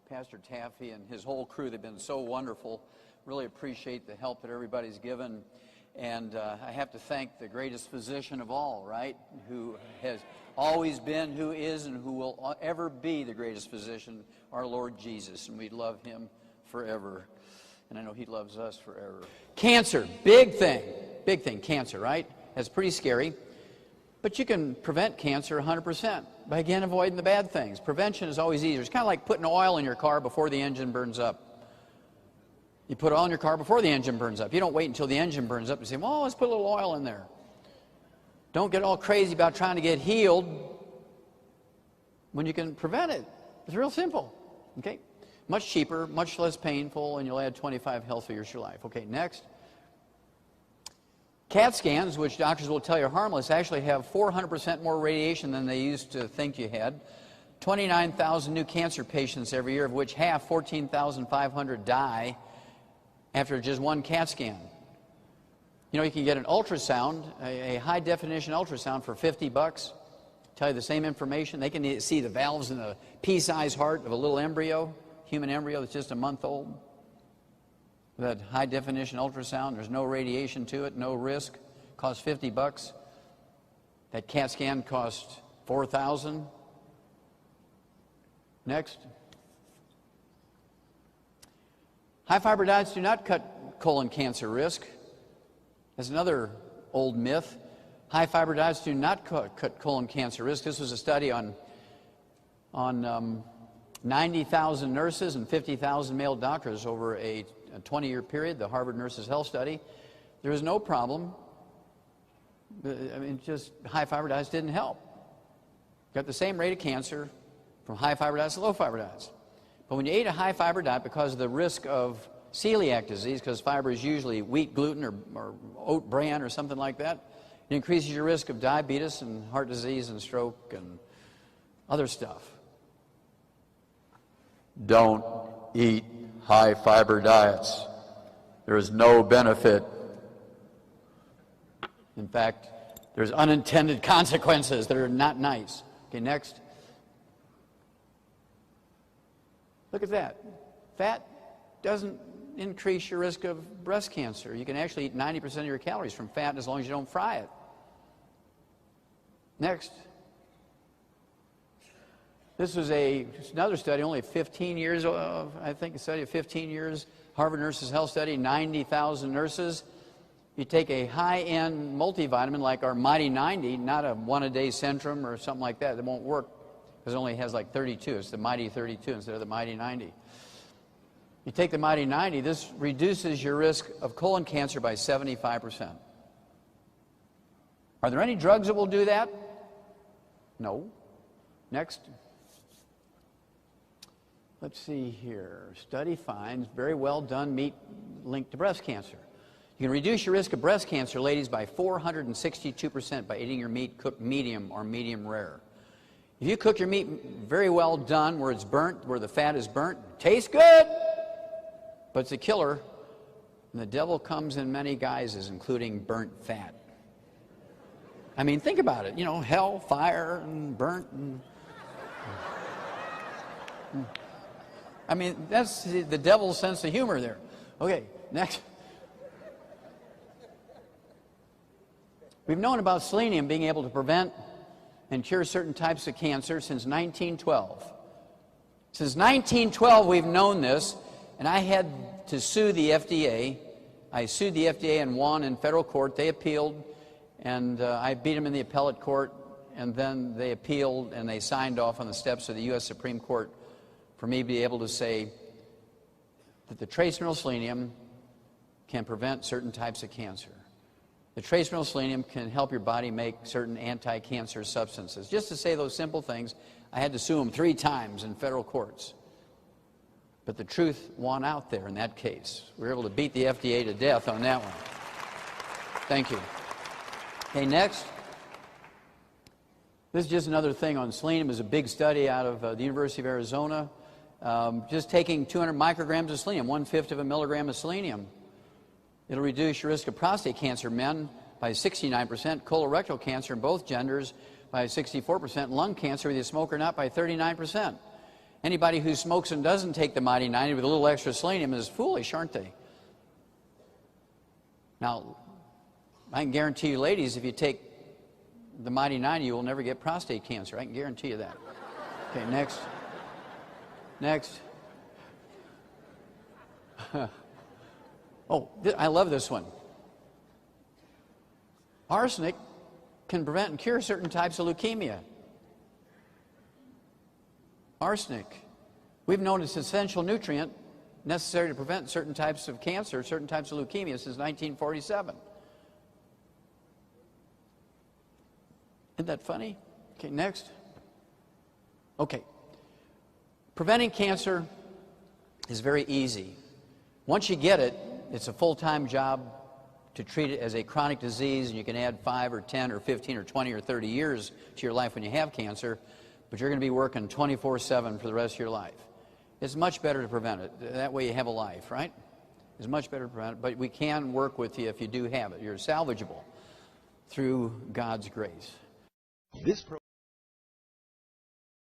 Pastor Taffy and his whole crew. They've been so wonderful. Really appreciate the help that everybody's given. And I have to thank the greatest physician of all, right? Who has always been, who is, and who will ever be the greatest physician, our Lord Jesus. And we love him forever. And I know he loves us forever. Cancer, big thing, cancer, right? That's pretty scary. But you can prevent cancer 100% by, again, avoiding the bad things. Prevention is always easier. It's kind of like putting oil in your car before the engine burns up. You put oil in your car before the engine burns up. You don't wait until the engine burns up and say, well, let's put a little oil in there. Don't get all crazy about trying to get healed when you can prevent it. It's real simple, okay? Much cheaper, much less painful, and you'll add 25 healthy years to your life. Okay, next. CAT scans, which doctors will tell you are harmless, actually have 400% more radiation than they used to think you had. 29,000 new cancer patients every year, of which half, 14,500, die after just one CAT scan. You know, you can get an ultrasound, a high-definition ultrasound for $50. Tell you the same information. They can see the valves in the pea-sized heart of a little embryo, human embryo that's just a month old. That high-definition ultrasound, there's no radiation to it, no risk, costs $50. That CAT scan costs $4,000. Next. High-fiber diets do not cut colon cancer risk. That's another old myth. High-fiber diets do not cut colon cancer risk. This was a study on 90,000 nurses and 50,000 male doctors over a 20-year period, the Harvard Nurses Health Study. There was no problem. I mean, just high-fiber diets didn't help. Got the same rate of cancer from high-fiber diets to low-fiber diets. But when you ate a high-fiber diet, because of the risk of celiac disease, because fiber is usually wheat gluten or oat bran or something like that, it increases your risk of diabetes and heart disease and stroke and other stuff. Don't eat high-fiber diets. There is no benefit. In fact, there's unintended consequences that are not nice. Okay, next. Look at that. Fat doesn't increase your risk of breast cancer. You can actually eat 90% of your calories from fat as long as you don't fry it. Next. This was another study, only 15 years, I think a study of 15 years, Harvard Nurses Health Study, 90,000 nurses. You take a high-end multivitamin like our Mighty 90, not a one-a-day Centrum or something like that. It won't work because it only has like 32. It's the Mighty 32 instead of the Mighty 90. You take the Mighty 90, this reduces your risk of colon cancer by 75%. Are there any drugs that will do that? No. Next. Let's see here. Study finds very well done meat linked to breast cancer. You can reduce your risk of breast cancer, ladies, by 462% by eating your meat cooked medium or medium rare. If you cook your meat very well done, where it's burnt, where the fat is burnt, tastes good, but it's a killer. And the devil comes in many guises, including burnt fat. I mean, think about it. You know, hell, fire, and burnt. I mean, that's the devil's sense of humor there. Okay, next. We've known about selenium being able to prevent and cure certain types of cancer since 1912. Since 1912, we've known this, and I had to sue the FDA. I sued the FDA and won in federal court. They appealed, and I beat them in the appellate court, and then they appealed, and they signed off on the steps of the U.S. Supreme Court for me to be able to say that the trace mineral selenium can prevent certain types of cancer. The trace mineral selenium can help your body make certain anti-cancer substances. Just to say those simple things, I had to sue them 3 times in federal courts. But the truth won out there in that case. We were able to beat the FDA to death on that one. Thank you. Okay, next. This is just another thing on selenium. It was a big study out of the University of Arizona. Just taking 200 micrograms of selenium, 1/5 of a milligram of selenium, it'll reduce your risk of prostate cancer in men by 69%, colorectal cancer in both genders by 64%, lung cancer, whether you smoke or not, by 39%. Anybody who smokes and doesn't take the Mighty 90 with a little extra selenium is foolish, aren't they? Now, I can guarantee you, ladies, if you take the Mighty 90, you will never get prostate cancer. I can guarantee you that. Okay, next. Next. Oh, I love this one. Arsenic can prevent and cure certain types of leukemia. Arsenic. We've known it's an essential nutrient necessary to prevent certain types of cancer, certain types of leukemia since 1947. Isn't that funny? Okay, next. Okay. Preventing cancer is very easy. Once you get it, it's a full-time job to treat it as a chronic disease, and you can add 5 or 10 or 15 or 20 or 30 years to your life when you have cancer, but you're going to be working 24/7 for the rest of your life. It's much better to prevent it. That way you have a life, right? It's much better to prevent it, but we can work with you if you do have it. You're salvageable through God's grace. This